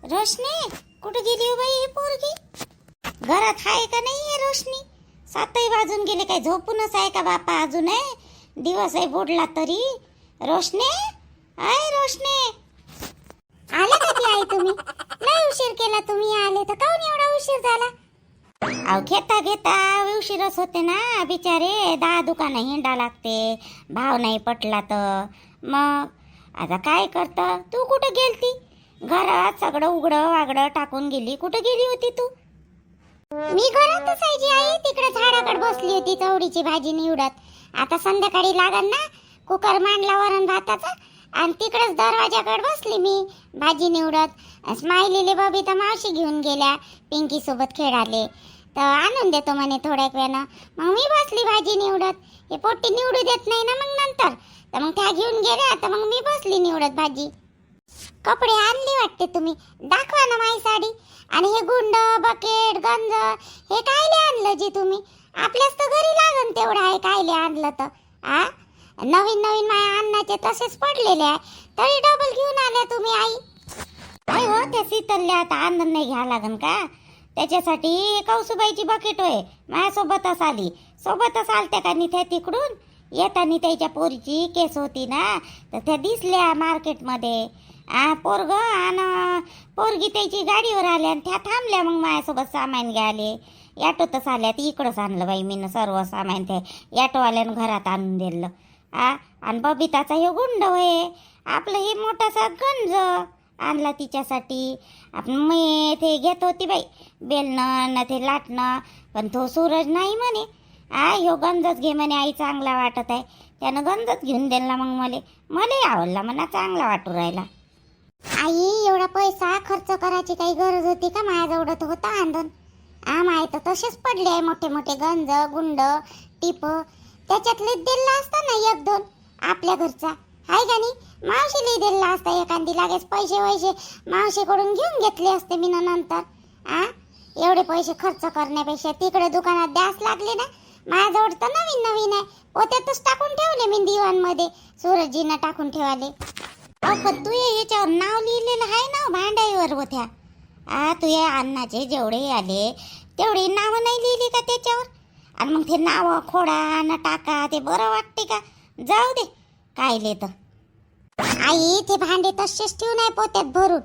रोशनी कुठे गेली हो बाई ही पोरगी? घरात आहे का नाही आहे रोशनी? 7 वाजून गेले, काय झोपूनच आहे का बापा अजून? आहे दिवस आहे बुडला तरी. रोशनी आहे रोशनी, आले का ती आई? तुम्ही लय उशीर केला, तुम्ही आले तर काऊन एवढा उशीर झाला? अहो घेता घेता उशीरच होते ना बिचारे, 10 दुकानं हिंडा लागते, भाव नाही पटला तर मग आता काय करतं. तू कुठं गेलती? घरात सगळं उघडं वागडं टाकून गेली, कुठं गेली होती तू? मी घरातच आहे जी आई, तिकडे झाडाकडे बसली होती चवडीची भाजी निवडत. आता संध्याकाळी लागल ना कुकर मांडला वरण भाताचा, आणि तिकडेच दरवाजाकडे बसली मी भाजी निवडत. स्माइलीले बबिता मावशी घेऊन गेल्या पिंकी सोबत खेळाले, तर आणून देतो म्हणे थोड्याक वेळानं. मग मी बसली भाजी निवडत. हे पोट्टी निवडू देत नाही ना मग नंतर, तर मग त्या घेऊन गेल्या, तर मग मी बसली निवडत भाजी. कपडे आणले वाटते तुम्ही, दाखवा ना माझी साडी. आणि हे गुंड बकेट गंज हे कायले आणलं जी तुम्ही? आपल्याच तर घरी लागन तेवढं आहे, कायले आणलं तर? आ नवीन नवीन माझ्या अन्नाचे तसेच पडलेले आहे, तरी डबल घेऊन आल्या तुम्ही आई. काय हो त्या शीतलल्या आता आनंद नाही घ्या लागन का? त्याच्यासाठी कौसुबाईची बकेट होय माझ्यासोबतच आली, सोबतच आलत्या का नाही त्या तिकडून येतानी त्याच्या पोरीची केस होती ना, तर त्या दिसल्या मार्केटमध्ये. पोरग आणि पोरगी त्याची गाडीवर आल्या आणि त्या थांबल्या, मग माझ्यासोबत सामान घ्यायले. ॲटोतच आल्या, ती इकडंच आणलं बाई मीनं सर्व सामान त्या ॲटोवाल्यानं घरात आणून दिलं. आणि बबिताचा हे गुंड होय, आपलं हे मोठासा गंज आणला तिच्यासाठी. मी ते घेत होती बाई बेलणं ना ते लाटणं, पण तो सूरज नाही म्हणे. ह्यो गंजच घे म्हणे आई, चांगला वाटत आहे. त्यानं गंजच घेऊन दिला, मग मला आवडला म्हणा, चांगला वाटू राहिला. आई एवढा पैसा खर्च करायची काही गरज होती का? माझ्याजवळ तर होता आंदन. माय तर तसेच पडले आहे मोठे मोठे गंज गुंड टिप, त्याच्यातले दिला असता ना 1-2 आपल्या घरचा आहे का नाही? मावशीला दिला असता एखादी, लागेच पैसे वैसे मावशीकडून घेऊन घेतले असते मी नंतर. एवढे पैसे खर्च करण्यापेक्षा तिकडे दुकानात द्यास लागले ना. माझ्याजवळ तर नवीन नवीन आहे, पोत्यातच टाकून ठेवले मी दिवाणमध्ये, सूरजीनं टाकून ठेवले. पण तू याच्यावर नाव लिहिलेलं आहे ना भांड्यावर होत्या. तुझ्या अन्नाचे जेवढे आले तेवढे नावं नाही लिहिली का त्याच्यावर? आणि मग ते नावं खोडा ना टाका, ते बरं वाटते का? जाऊ दे काय तर. आई ते भांडे तसेच ठेवून आहे पोत्यात भरून,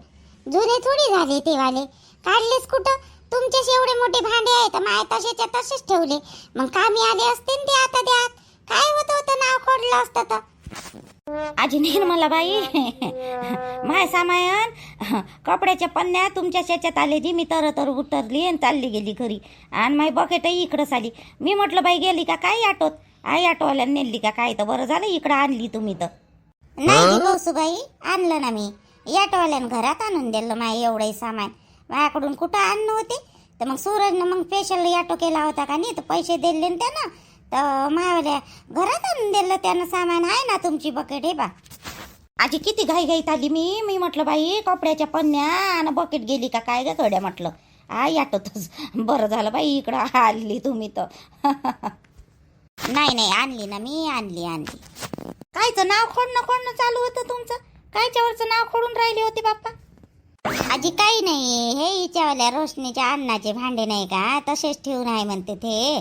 जुने थोडी झाले ते वाले, काढलेच कुठं? तुमचेच एवढे मोठे भांडे आहेत, माय तसेच्या तसेच ठेवले. मग कामी आले असते ते आता द्यात, काय होतं होतं नाव खोडलं असतं तर. आजी निर्मला बाई माय सामायन कपड्याच्या पन्न्या तुमच्या शेच्यात आले जी, मी तर उतरली आणि चालली गेली घरी, आणि माय बकेटही इकडंच आली. मी म्हटलं बाई गेली का काय ऑटोत? ऑटोवाल्यानं नेली का काय? तर बरं झालं इकडं आणली तुम्ही तर. नाही गौसूबाई, आणलं ना मी, ऑटोवाल्यानं घरात आणून दिलं माय एवढंही सामान. माझ्याकडून कुठं आणणं होते? तर मग सूरजनं मग स्पेशल ऑटो केला होता का नाही, तर पैसे दिले ना त्यानं, तर मायावाल्या घरात आणून दिलं त्यानं सामान. आहे ना तुमची बकेट? हे बा आजी किती घाईघाईत आली मी म्हटलं बाई कपड्याच्या पन्न्या आणि बकेट गेली का काय ग गड्या म्हटलं. ऑटोतच बरं झालं बाई इकडं आली तुम्ही तर. नाही आणली ना मी, आणली. कायचं नाव खोडणं चालू होतं तुमचं? कायच्यावरचं नाव खोडून राहिले होते बाप्पा? आजी काही नाही, हे हिच्यावाल्या रोशनीच्या अन्नाचे भांडे नाही का तसेच ठेवून आहे म्हणते ते,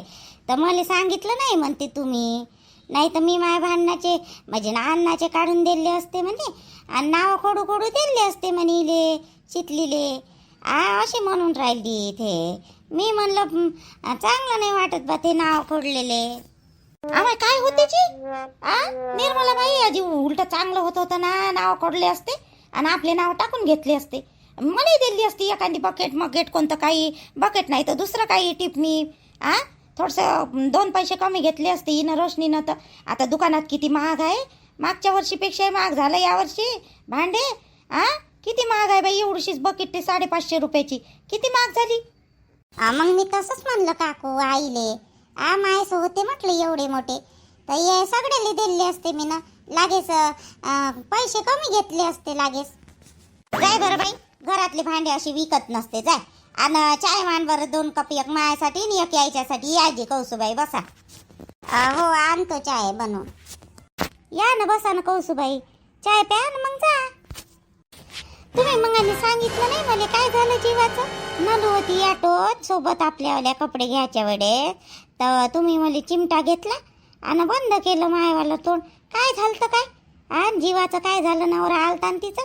तर मला सांगितलं नाही म्हणते तुम्ही. नाही तर मी माझ्या भांडणाचे म्हणजे ना अन्नाचे काढून दिले असते म्हणे, आणि नाव खोडू दिले असते म्हणले शितलीले. अशी म्हणून राहिली इथे. मी म्हणलं चांगलं नाही वाटत बा ते नाव खोडलेले. आम्हाला काय होते जी निर्मला बाई, आजी उलट चांगलं होतं ना, नाव खोडले असते आणि आपले नाव टाकून घेतले असते. मलाही दिली असती एखादी बकेट कोणतं काही बकेट नाही तर दुसरं काही टिपणी. थोडंसं 2 पैसे कमी घेतले असते हिनं रोशनीनं. तर आता दुकानात किती महाग आहे, मागच्या वर्षीपेक्षा महाग झालं यावर्षी भांडे. किती महाग आहे बाई, एवढीशीच बकेट ते 550 रुपयाची, किती महाग झाली. मग मी तसंच म्हणलं काकू आईले, मायस होते म्हटलं एवढे मोठे, तर हे सगळ्याला दिले असते मी ना, लागेच पैसे कमी घेतले असते लागेच. जाय बरं बाई, घरातले भांडे अशी विकत नसते. जाय आणि चाय मान बरं 2 कप, एक माझ्यासाठी आणि एक यायच्यासाठी. यायची कौसुबाई बसा. हो आणतो चाय बनवून. या ना बसा ना कौसुबाई, चाय प्या ना मग जा. तुम्ही मग सांगितलं नाही मला काय झालं जीवाचं. नलू होती ऑटोत सोबत आपल्यावाल्या कपडे घ्यायच्या वेळेस, तर तुम्ही मला चिमटा घेतला आणि बंद केलं मायवालं तोंड. काय झालं काय जीवाचं काय झालं नवरा आलता आणि तिचं.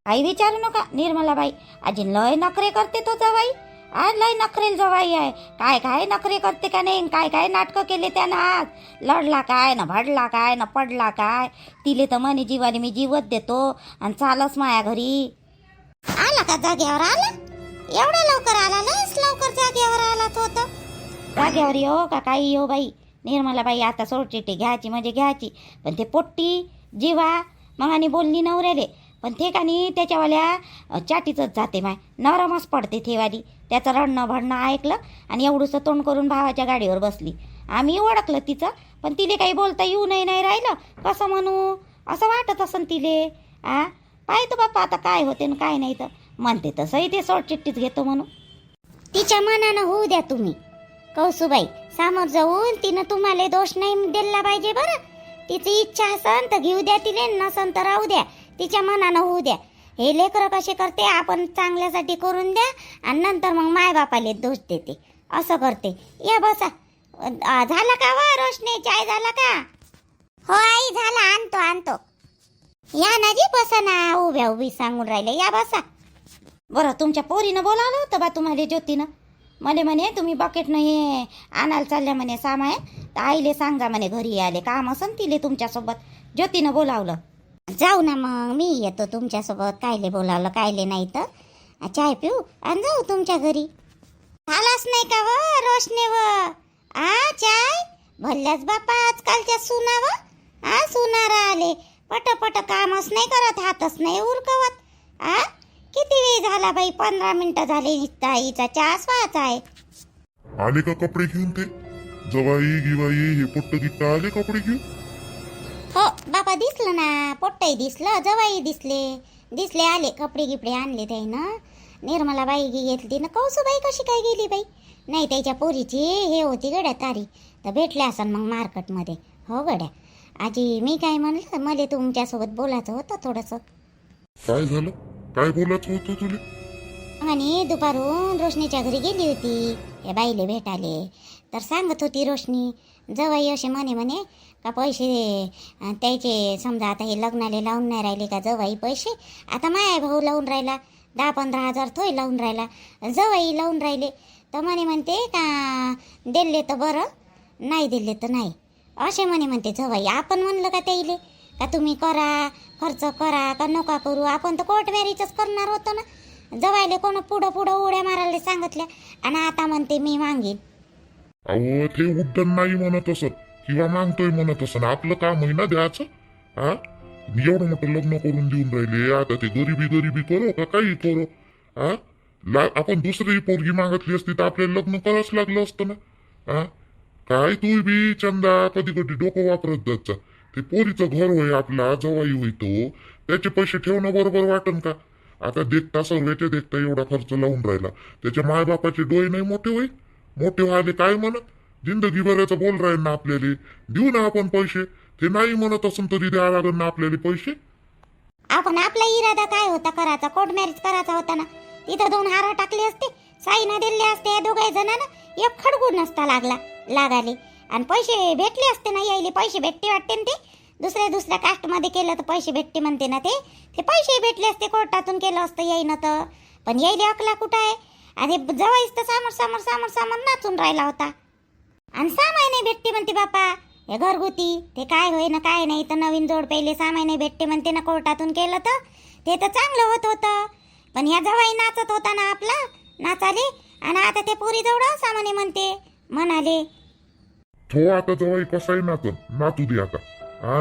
काही विचारू नका निर्मलाबाई, आजी लय नखरे करते तो जवाई. आज लय नखरेल जवाई आहे. काय काय नखरे करते का नाही, काय काय नाटकं केले त्यानं. आज लढला काय ना भडला काय ना पडला काय. तिले तर म्हणे जीवाने मी जीवत देतो आणि चालच माया घरी. आला का जागेवर आला, एवढा लवकर आला. लयच लवकर जागेवर आला तो तर. जागेवर येऊ का काही येऊ बाई निर्मलाबाई, आता सोडचिट्टी घ्यायची म्हणजे घ्यायची, पण ते पोट्टी जीवा मग आणि बोलली नवऱ्याले. पण ते का नाही त्याच्यावाल्या चाटीचंच जाते माय, नरमच पडते थेवाली. त्याचं रडणं भडणं ऐकलं आणि एवढंसं तोंड करून भावाच्या गाडीवर बसली. आम्ही ओळखलं तिचं, पण तिले काही बोलता येऊ नाही राहिलं. कसं म्हणू असं वाटत असं तिले. पाहतो बाप्पा आता काय होते ना काय नाही. तर म्हणते तसंही ते सोडचिट्टीच घेतो म्हणून. तिच्या मनानं होऊ द्या तुम्ही कौसुबाई, समोर जाऊन तिनं तुम्हाला दोष नाही दिला पाहिजे बरं. तिची इच्छा असन तर घेऊ द्या तिले, नसन तर राहू द्या. तिच्या मनानं होऊ द्या. हे लेकरं कसे करते, आपण चांगल्यासाठी करून द्या आणि नंतर मग मायबापाले दोष देते, असं करते. या बसा. झाला का वा रोशनी, चाय झाला का. हो आई झाला, आणतो. या ना जी, बसा ना. उभ्या उभी सांगून राहिले, या बसा. बरं तुमच्या पोरीनं बोलावलं होतं बा तुम्हाला ज्योतीनं. मला म्हणे तुम्ही बकेटनं हे आणायला चालल्या म्हणे सामान, तर आईले सांगा म्हणे घरी आले काम असन तिले तुमच्यासोबत. ज्योतीनं बोलावलं. जाऊ ना मग, मी येतो तुमच्यासोबत. कायले बोलावलं कायले नाही तर चाय पिऊ आणि जाऊ तुमच्या घरी. झालाच नाही का व रोशने व चाय भरल्याच बापा आजकालच्या सुना व सुनारा आले पटपट कामच नाही करत, हातच नाही उरकवत. किती वेळ झाला बाई, 15 मिनिटं झाली. हिचा चहा स्वाच आहे. आले का कपडे घेऊन ते जवाई गिवाई हे पोट्ट गिट्ट आले कपडे घेऊन. हो बाबा दिसलं ना, पोट्टही दिसलं जवाई दिसले आले. कपडे गिपडे आणले ते ना. निर्मला बाई घेतली ना. कौसुबाई कशी काय गेली बाई. नाही त्याच्या पोरीची हे होती गड्या तारी, तर भेटले असन मग मार्केटमध्ये. हो गड्या आजी, मी काय म्हणलं, मला तुमच्यासोबत बोलायचं होतं थोडंसं. काय झालं, काय बोलायचं होतं तुला. आणि दुपारून रोशनीच्या घरी गेली होती या बाईले भेटाले, तर सांगत होती रोशनी जवाई असे म्हणे का पैसे त्याचे समजा आता हे लग्नाले लावून नाही राहिले का जवाई पैसे. आता माया भाऊ लावून राहिला 10-15 हजार, थोय लावून राहिला, जवाई लावून राहिले. तर म्हणते का दिले तर बरं, नाही दिले तर नाही असे म्हणते जवाई. आपण म्हणलं का त्याईले का तुम्ही करा, खर्च करा का नका करू, आपण तर कोर्ट मॅरेजच करणार होतो ना. जवायले कोण पुढं उड्या मारायला सांगितल्या आणि आता म्हणते मी मागेन. अहो ते उड्डण नाही म्हणत असत किंवा मागतोय म्हणत असत, आपलं काम आहे ना द्यायचं. एवढं मोठं लग्न करून देऊन राहिले, आता ते गरीबी करो का काही करो. आपण दुसरी पोरगी मागितली असती तर आपल्याला लग्न करावंच लागलं असतं ना. काय तू बी चंदा कधी डोकं वापरत जायचा. ते पोरीचं घर होय आपला, जवाई होई तो, त्याचे पैसे ठेवणं बरोबर वाटन का. आता देखता सर्वेचे देखता एवढा खर्च लावून राहिला, त्याच्या मायबापाचे डोळे नाही मोठे होईल. मोठे व्हायले काय म्हणत, जिंदगी भरायचं बोल राहील ना आपल्याला. देऊ ना आपण पैसे, ते नाही म्हणत असून तरी द्यावं लागेल ना आपल्याला पैसे. आपण आपला इरादा काय होता करायचा, कोर्ट मॅरेज करायचा होता ना. तिथं 2 हार टाकले असते, साईना दिले असते दोघाही जणांना, एक खडगून नसता लागाले आणि पैसे भेटले असते ना. यायले पैसे भेटते वाटते ना. ते दुसऱ्या कास्टमध्ये केलं तर पैसे भेटते म्हणते ना. ते पैसे भेटले असते, कोर्टातून केलं असतं येईन तर. पण यायले अकला कुठं आहे. आणि जवाईच तर समोर नाचून राहिला होता. आणि 6 महिने भेटते म्हणते बापा हे घरगुती. ते काय होय ना काय नाही, तर नवीन जोड पहिले 6 महिने भेटते म्हणते ना कोर्टातून केलं तर. ते तर चांगलं होतं. पण ह्या जवाई नाचत होता ना आपला नाचाले, आणि आता ते पुरी जवळ सामाने म्हणाले. तो आता जवाई कसाही नाचू दे आता.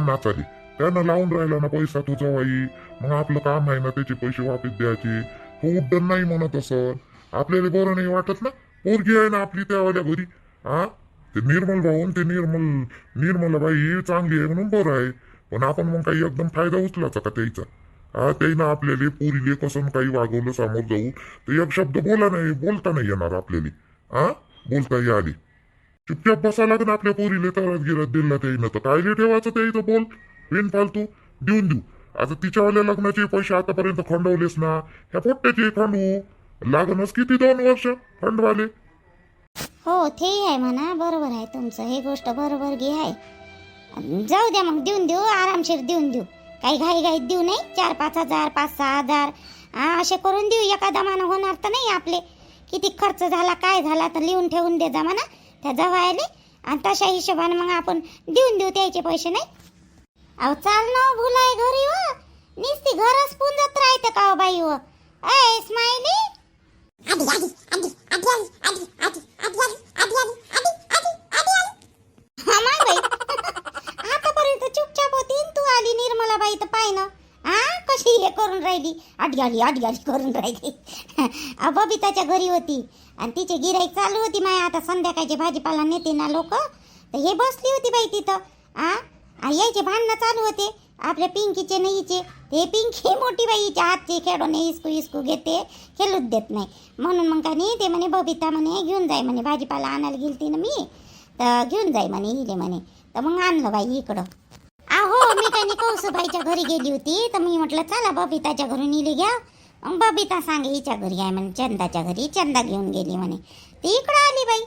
नाचाली त्यानं लावून राहिला ना पैसा तो जवाई, मग आपलं काम आहे ना त्याचे पैसे वापस द्यायचे. तो उड्डण नाही म्हणत असं आपल्याला बरं नाही वाटत ना. पोरगी आहे ना आपली त्यावाल्या घरी. ते निर्मल भाऊन ते निर्मला बाई चांगली आहे म्हणून बरं आहे. पण आपण मग काही एकदम फायदा उचलायचा का त्याचा. त्यानं आपल्याला पोरीले कसं काही वागवलं समोर जाऊ तर एक शब्द बोलता नाही येणार आपल्याला. बोलता आली चुपचाप बसा लागेल आपल्या पोरीले. तरच गिरत दिला त्याईनं तर कायले ठेवायचं त्याईचं बोल. पेन फालतू देऊ आता तिच्यावाल्या लग्नाचे पैसे आतापर्यंत खंडवलेस ना, ह्या पोट्ट्याचे खंडू लागणच किती 2 वर्ष खंडवाले. हो ते आहे म्हणा, बरोबर आहे तुमचं, हे गोष्ट बरोबर घे आहे. जाऊ द्या मग, देऊन देऊ, आरामशीर देऊन देऊ, काही घाई घाईत देऊ नाही. 4-5 हजार 5-6 हजार असे करून देऊ. एका दमानं होणार तर नाही आपले. किती खर्च झाला काय झाला तर लिहून ठेवून दे जा म्हणा त्या जवायले, आणि तशा हिशोबाने मग आपण देऊन देऊ त्याचे पैसे. नाही अहो चाल ना भुलाय घरी व निस्ती घरच पुंजत राहते का हो बाई व. ए स्माइली, आतापर्यंत चुपचाप होती तू आली निर्मला बाई तर पाय ना कशी हे करून राहिली, आटगाली करून राहिली. बबिताच्या घरी होती आणि तिचे गिराईक चालू होती. माय आता संध्याकाळचे भाजीपाला नेते ना लोक, तर हे बसली होती बाई तिथं. यायचे भांडणं चालू होते आपल्या पिंकीचे नाहीचे. ते पिंकी मोठी बाईच्या हातचे खेळून इस्कू घेते, खेळूच देत नाही. म्हणून मग का नाही ते म्हणे बबिता म्हणे घेऊन जाय म्हणे, भाजीपाला आणायला गेलती ना मी, तर घेऊन जाय म्हणे हिले म्हणे. तर मग आणलं बाई इकडं. अहो मी काही कौसुबाईच्या घरी गेली होती, तर मी म्हटलं चला बबिताच्या घरून इले घ्या. मग बबिता सांगे हिच्या घरी आहे म्हणे, चंदाच्या घरी. चंदा घेऊन गेली म्हणे, ती इकडं आली बाई.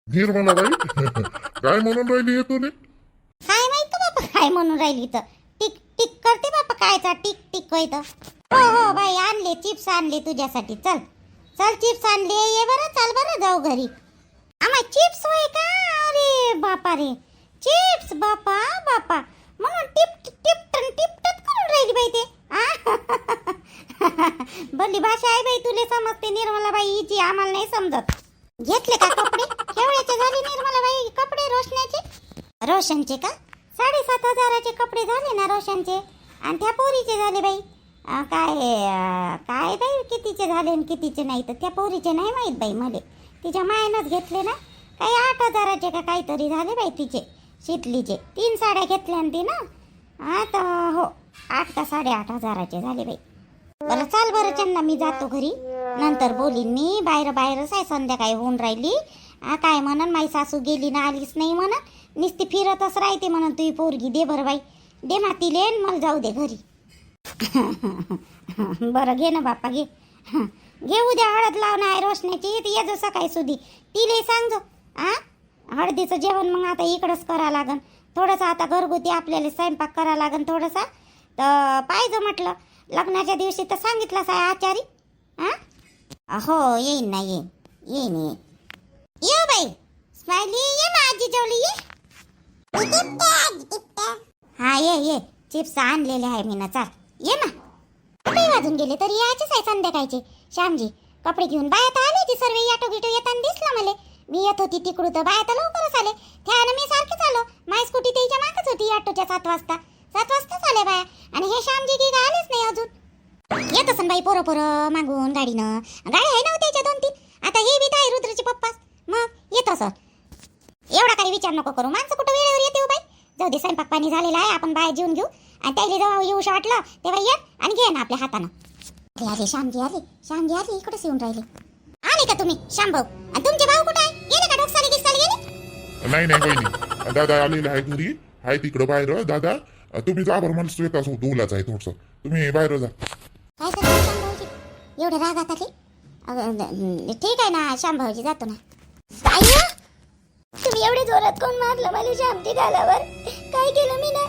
निर्मला बाई काय म्हणून राहिली तुने? काय माहित का बापा काय म्हणून राहिली, तर टिक टिक करते बापा. कायचा टिक टिक होय तर. हो बाई आणले चिप्स आणले तुझ्यासाठी. चल चल चिप्स आणले, ये बरं, चल बरं जाऊ घरी. आम्हा चिप्स होय का? अरे बापा रे चिप्स, बापा बापा, म्हणून टिप टिपटत करून राहिली बाई ते. भली भाषा आहे बाई, तुले समजते निर्मला बाई हिची, आम्हाला नाही समजत. घेतले का कपडे? केवढ्याचे झाले निर्मला बाई कपडे रोशनाचे? रोशनचे का 7.5 हजाराचे कपडे झाले ना रोशनचे, आणि त्या पोरीचे झाले बाई काय बाई कितीचे झाले आणि कितीचे नाही, तर त्या पोरीचे नाही माहीत बाई मला. तिच्या मायनंच घेतले ना, काही 8 हजाराचे का काहीतरी झाले बाई तिचे शितलीचे. 3 साड्या घेतल्या ती ना, आता हो 8 का 8.5 हजाराचे झाले बाई. बरं चाल बरं चंदा, मी जातो घरी, नंतर बोलीन मी. बाहेरच आहे, संध्याकाळी होऊन राहिली. काय म्हणन माई सासू गेली ना आलीच नाही म्हणन, नुसती फिरतच राहते म्हणून तुझी पोरगी. दे बरं बाई, दे मातीले, मला जाऊ दे घरी. बरं घे ना बाप्पा घे. घे, उद्या हळद लावणं आहे रोशनाची, ती ये सकाळी सुधी तिले सांगजो. हळदीचं जेवण मग आता इकडंच करा लागन थोडंसं, आता घरगुती आपल्याला स्वयंपाक करा लागन थोडंसं. तर पाहिजे म्हटलं लग्नाच्या दिवशी तर सांगितलंच आहे आचारी. हो येईन ना, येईन ये बाई. स्माइली ये ना, आजी जेवली ये. हा ये चिप्स आणलेले आहे मी ना, चाल ये ना. कपडे वाजून गेले तरी यायचेच आहे संध्याकाळचे. श्यामजी कपडे घेऊन बाया तर आले, ती सर्व याटो गिटो येताना दिसला मला. मी येत होती तिकडून तर बाया तर लवकरच आले. त्यानं मी सारखेच आलो, माझी स्कूटी त्याच्या मागच होती ऑटोच्या 7 वाजताच आले बाया. आणि हे श्यामजी की आलेच नाही अजून. येत असन बाई पोरं मागून गाडीनं, गाडी आहे ना त्याच्या 2-3. आता हे बी आहे रुद्रचे पप्पा, मग येत असं. एवढा काही विचार नको करू, माणसं कुठं वेळेवर येते हो बाई. जाऊ दे, स्वयंपाक पाणी झालेला आहे, आपण बाया जेवून घेऊ, आणि त्याला जेव्हा येऊशा वाटलं तेव्हा ये आणि घे ना आपल्या हातानं. अरे श्यामजी आले इकडेच येऊन राहिले. आले का तुम्ही श्यामभाऊ? आणि तुमचे भाऊ कुठे आहे? गेले का ढोकसाले गिसाले गेले? नाही वहिनी, दादा आलेला आहे घरी, आहे तिकडं बाहेर. दादा तुम्ही जा बरं, मला स्वतःच बोलायच आहे थोडस, तुम्ही बाहेर जा. काय करतो श्यामभाऊजी एवढे रागात आले? ठीक आहे ना श्यामभाऊजी, जातो ना. आई तुम्ही एवढे जोरात कोण मारलं मला श्यामजी गालावर? काय केलं मी ना?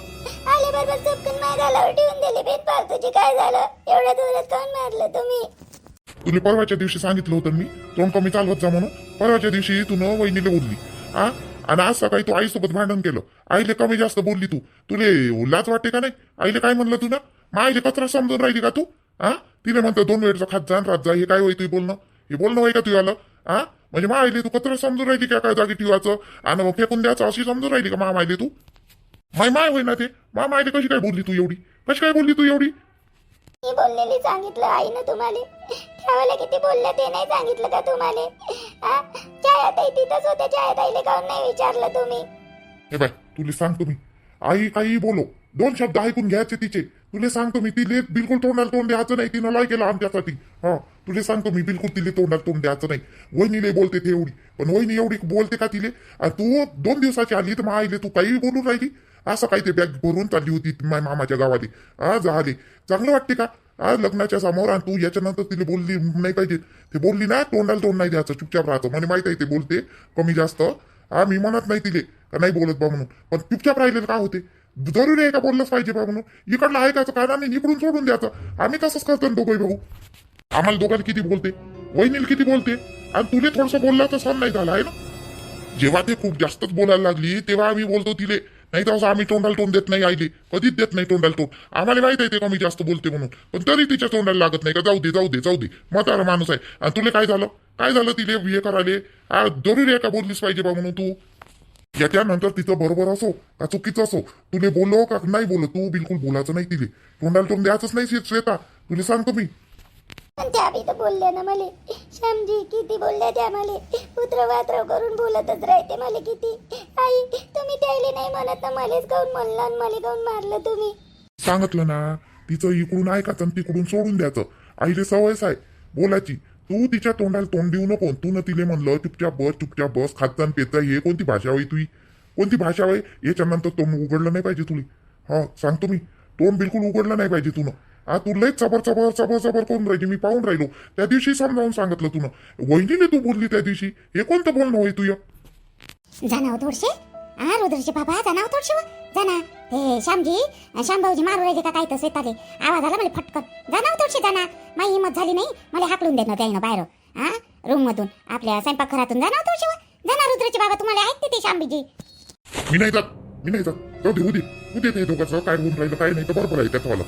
आले बरोबर चपकन माझ्या गालावर ठेवून दिले. बेत तुझी काय झालं? एवढ्या जोरात कोण मारलं तुम्ही? तुला परवाच्या दिवशी सांगितलं होतं मी तोंड कमी चालवत जा म्हणून. परवाच्या दिवशी तू वहिनीला बोलली आणि आज सकाळी तू आईसोबत भांडण केलं. आईले कमी जास्त बोलली तू. तुले लाज वाटते का नाही? आईले काय म्हणलं तू ना? मग आईले कचरा समजून राहिली का तू? तिने म्हणतं 2 वेळचं खात जा रात जा. हे काय होय तू बोलणं? हे बोलणं होय का तू आलं? म्हणजे मा आईले तू कचरा समजून राहिली का? काय जागी ठेवायचं आणि मग फेकून द्यायचं अशी समजून राहिली का? माम आईले तू माय होय ना ते? मामा आईले कशी काय बोलली तू एवढी? कशी काय बोलली तू एवढी? मी बोललेली सांगितलं आई ना तुम्हाला. त्यावेळेला किती बोलल्या ते नाही सांगितलं का तुम्हाला? छायाताई तिथंच होत्या, छायाताईला काऊन नाही विचारलं तुम्ही? हे बाय तुला सांगतो मी, आई काही बोलो 2 शब्द ऐकून घ्यायचे तिचे. तुला सांगतो मी, तिले बिलकुल तोंडाला तोंड द्यायचं नाही. तिनं लय केलं आमच्यासाठी. तुला सांगतो मी, बिलकुल तिले तोंडाला तोंड द्यायचं नाही. वहिनीले बोलते ते एवढी पण वहिनी एवढी बोलते का तिले? तू 2 दिवसाची आली तर मग आईले तू काही बोलून राहिली? असं काही ते बॅग भरून चालली होती माझ्या मामाच्या गावाली. आज आली चांगलं वाटते का? आज लग्नाच्या समोर आणि तू याच्यानंतर तिला बोलली नाही पाहिजे. ते बोलली ना तोंडाला तोंड नाही द्यायचं, चुपचाप राहतं. मला माहित आहे ते बोलते कमी जास्त. मी म्हणत नाही तिले का नाही बोलत बा म्हणून, पण चुपचाप राहिलेलं का होते? जरुरी आहे का बोललंच पाहिजे बा म्हणून? इकडलं ऐकायचं कारण नाही, इकडून सोडून द्यायचं. आम्ही तसंच करतो ना दोघंही भाऊ. आम्हाला दोघांना किती बोलते, वहिनीला किती बोलते, आणि तुले थोडंसं बोलला तर सण नाही झाला आहे ना. जेव्हा ते खूप जास्तच बोलायला लागली तेव्हा आम्ही बोलतो तिले, नाही तर असं आम्ही तोंडाला तोंड देत नाही आईले, कधीच देत नाही तोंडाला तोंड. आम्हाला माहित आहे ते कमी जास्त बोलते म्हणून, पण तरी तिच्या तोंडाला लागत नाही का जाऊ दे जाऊ दे जाऊ दे, म्हातारा माणूस आहे. आणि तुला काय झालं, काय झालं तिले हे करायले? जरुरी आहे का बोललीच पाहिजे बा म्हणून तू? याच्यानंतर तिचं बरोबर असो का चुकीचं असो, तुले बोलो का नाही बोलो, तू बिलकुल बोलायचं नाही तिले, तोंडाला तोंड द्यायचंच नाही. श्वेता तुला सांगतो मी. पण त्या बी तर बोलल्या ना मला, श्यामजी किती बोलल्या त्या मला, उतरव वात्रव करून बोलतच राहते मला किती. आई तुम्ही त्याला नाही म्हणत ना, मलाच गाऊन म्हणलं आणि मला गाऊन मारलं तुम्ही. सांगितलं ना, तिचं इकडून ऐकायचं आणि तिकडून सोडून द्यायचं. आईले सवयच आहे बोलायची. तू तिच्या तोंडाला तोंड देऊ नको. तू न तिले म्हणलं चुपचाप बस खातचा पेचा, हे कोणती भाषा होई तुझी? कोणती भाषा होय? याच्यानंतर तोंड उघडलं नाही पाहिजे तुला. सांगतो मी, तोंड बिलकुल उघडलं नाही पाहिजे तुनं. तू लयच चबर करून राहिली, मी पाहून राहिलो. त्या दिवशी समजावून सांगितलं तुनं. वहिनीने तू बोलली त्या दिवशी, हे कोणतं बोलणं होय तुझं? जाना थोडसे रुद्रचे बाबा, जाना थोडसे जाना. हे श्यामजी श्यामभाऊजी मारू राहिले का काय तर शेताले, आवाज आला मला फटकन. जाना थोडसे जाना. माझी हिंमत झाली नाही मला हाकलून देणं त्यानं बाहेर रूम मधून, आपल्या स्वयंपाकघरातून. जाना थोडसे जाना रुद्रचे बाबा, तुम्हाला ऐकते ते श्यामजी. मी नाही जात जाऊ दे. उद्या ते दोघांचं काय होऊन राहिलं काय नाही तर बरोबर आहे त्याचं वाला.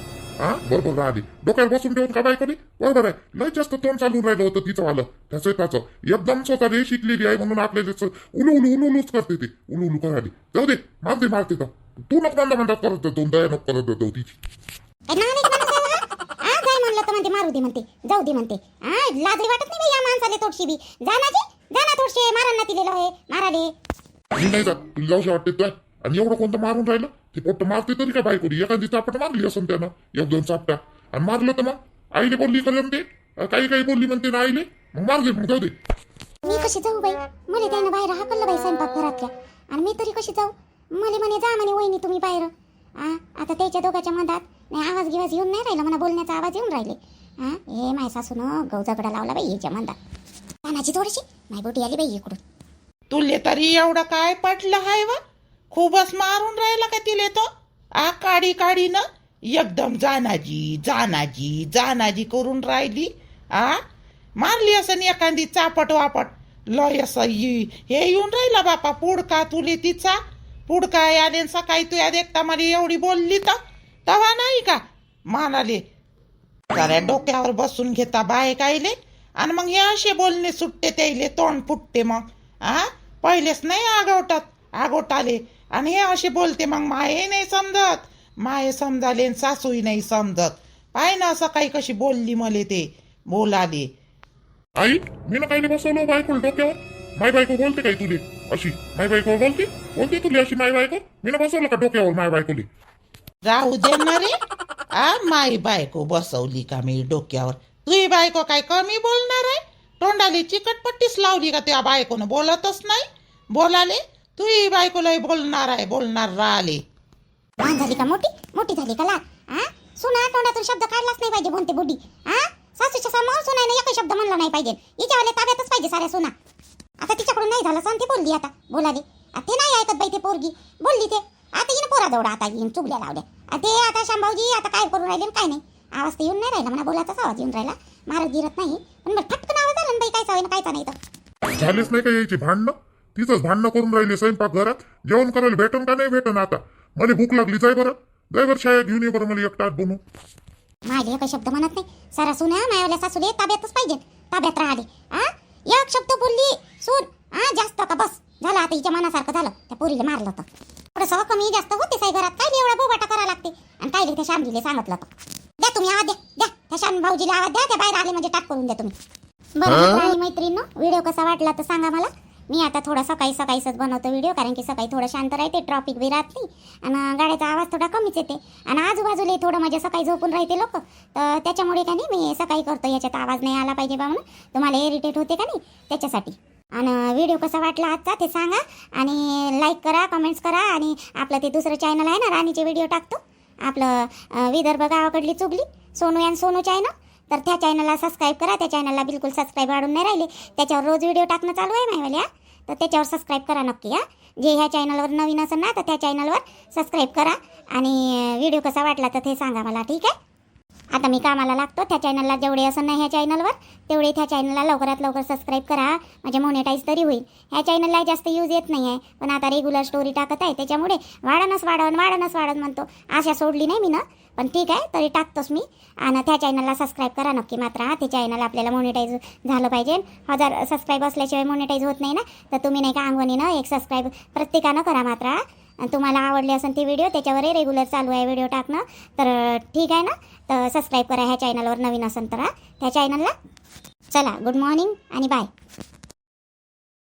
बरोबर राहिली डोक्यावर बसून ठेवून का बायकोनी? बरोबर आहे. लय जास्त तोंड चालून राहिलं होतं तिचं वालं, त्या शेताचं. एकदम स्वतःला शिकलेली आहे म्हणून आपल्याला उलूच करते ते, उलू करायला. जाऊ दे, मारते का तू नको म्हणता करत दोन दया नको करत जाऊ तिची. काय म्हणलं तर म्हणते मारू दे म्हणते, जाऊ दे म्हणते. लाजरी वाटत नाही या माणसाले थोडशी बी. जाना थोडशे मारांना तिलेलं आहे माराले. मी नाही जात, तुला जाऊशी वाटते काय? आणि एवढं कोणतं मारून राहिलं? ते पोट्ट मारते तरी का बायकोनी? एखादी चापट मारली असं त्यानं, 1-2 चापट्या, आणि मारलं तर मग आईले बोलली का म्हणते? काही बोलली म्हणते ना आईले, मग मार दे, मग जाऊ दे. मी कशी जाऊ बाई? मला त्यानं बाहेर हाकललं बाई स्वयंपाक घरातल्या, आणि मी तरी कशी जाऊ? मला म्हणे जा म्हणे वहिनी तुम्ही बाहेर. आता त्याच्या दोघांच्या मधात नाही आवाज गिवाज येऊन नाही राहिला, म्हणा बोलण्याचा आवाज येऊन राहिले. हे माय सासून गौजाकडा लावला बाई याच्या मधात. कानाची थोडीशी माय बोटी आली बाई इकडून. तुले तरी एवढं काय पटलं हाय वा? खूपच मारून राहिला का तिले तो? काडी न एकदम जानाजी करून राहिली. मारली असं एखादी चापट वापट लय असं हे येऊन राहिला बापा पुडका तुले तिचा. पुडका आले सकाळी तुया देखता मला एवढी बोलली तर तवा नाही का मानाले साऱ्या डोक्यावर बसून घेता बाय कायले, आणि मग हे असे बोलणे सुटते त्याले, तोंड फुटते. मग पहिलेच नाही आगोटाले, आणि हे असे बोलते. मग माये नाही समजत, माये समजाले सासूही नाही समजत. पाय ना सकाळी कशी बोलली मले ते बोलाले. आई मी ना काही बसवलं बायको डोक्यावर? माय बायको बोलते काय तुले अशी? माय बायको बोलते तुले अशी माय बायको? मी ना बसवलं का डोक्यावर माय बायकोली? राहू दे ना रे. माई बायको बसवली का मी डोक्यावर? तुझी बायको काय कमी बोलणार आहे? तोंडाली चिकटपट्टीच लावली का त्या बायकोनं? बोलतच नाही बोलाले. तुझी बायको लय बोलणार राहिले. लहान झाली का मोठी झाली का लहान? सुना तोंडातून शब्द काढलाच नाही पाहिजे बोलते बुडी. सासूच्या समोर सुनाने एकही शब्द म्हणला नाही पाहिजे. हिच्यावाले ताब्यातच पाहिजे साऱ्या सुना. आता तिच्याकडून नाही झालं सण, ती बोलली आता बोलाली. ते नाही ऐकत बाई, ते पोरगी बोलली ते. आता येईन पोराजवळ, आता येईन चुगल्या लावल्या. ते आता शांभाऊजी आता काय करून राहिले काय नाही. आवाज तर येऊन नाही राहिला म्हणा, बोलायचाच आवाज येऊन राहिला, मारत गिरत नाही. पण मग फटकन आवाज आला ना बाई, कायचा होईना कायचा नाही तर. झालेच नाही का यायची भांडणं? तिचंच भांडणं करून राहिले स्वयंपाक घरात. जेवण करायला भेटन का नाही भेटन? आता मला भूक लागली, जाय बरं शाळेत घेऊन ये बरं मला एक ताट बनवू. माझे एक शब्द म्हणत नाही. सारा सुना मायावल्या सासूले ताब्यातच पाहिजे, ताब्यात राहिले. एक शब्द बोलली सून जास्त का बस झालं. आता हिच्या मनासारखं झालं. त्या पोरीला मारलं होतं. थोडंसं कमी जास्त होते साई घरात, काय एवढा बोबाटा करा लागते. आणि काय त्या श्यामजीला सांगितलं होतं, द्या तुम्ही आवाज द्या त्या श्याम भाऊजीला आवाज द्या, त्या बाहेर आले म्हणजे टाक करून द्या तुम्ही. बरं आणि मैत्रिणींनो, व्हिडिओ कसा वाटला तर सांगा मला. मी आता थोडा सकाळीच बनवतो व्हिडिओ, कारण की सकाळी थोडं शांत राहते, ट्रॉफिक बी राहत नाही, आणि गाड्याचा आवाज थोडा कमीच येते, आणि आजूबाजूला थोडं म्हणजे सकाळी झोपून राहते लोक, तर त्याच्यामुळे का नाही मी सकाळी करतो. याच्यात आवाज नाही आला पाहिजे बा म्हणून, तुम्हाला इरिटेट होते का नाही त्याच्यासाठी. आणि व्हिडिओ कसा वाटला आजचा ते सांगा आणि लाईक करा, कमेंट्स करा. आणि आपलं ते दुसरं चॅनल आहे ना, राणीचे व्हिडिओ टाकतो आपलं विदर्भ गावाकडली चुगली, सोनू अँड सोनू चॅनल. तर त्या चॅनलला सबस्क्राईब करा. त्या चॅनलला बिलकुल सबस्क्राईब वाढून नाही राहिले. त्याच्यावर रोज व्हिडिओ टाकणं चालू आहे मायवाल्या. तर त्याच्यावर सबस्क्राईब करा नक्की. जे ह्या चॅनलवर नवीन असेल ना, तर त्या चॅनलवर सबस्क्राईब करा. आणि व्हिडिओ कसा वाटला तर ते सांगा मला, ठीक आहे. आता मी कामाला लागतो. त्या चॅनलला जेवढे असं नाही ह्या चॅनलवर तेवढे त्या चॅनलला लवकरात लवकर सबस्क्राईब करा, म्हणजे मोनेटाईज तरी होईल. ह्या चॅनलला जास्त यूज येत नाही आहे, पण आता रेग्युलर स्टोरी टाकत आहे त्याच्यामुळे वाढणच म्हणतो. आशा सोडली नाही मी ना, पण ठीक आहे तरी टाकतोच मी. आणि त्या चॅनलला सबस्क्राईब करा नक्की मात्र. ते चॅनल आपल्याला मोनेटाईज झालं पाहिजे. 1000 सबस्क्राईब असल्याशिवाय मोनेटाईज होत नाही ना. तर तुम्ही नाही का अंगवणीनं एक सबस्क्राईब प्रत्येकानं करा मात्र. आणि तुम्हाला आवडले असेल ते व्हिडिओ, त्याच्यावरही रेग्युलर चालू आहे व्हिडिओ टाकणं. तर ठीक आहे ना, तर सबस्क्राईब करा ह्या चॅनलवर नवीन असेल तर त्या चॅनलला. चला, गुड मॉर्निंग आणि बाय.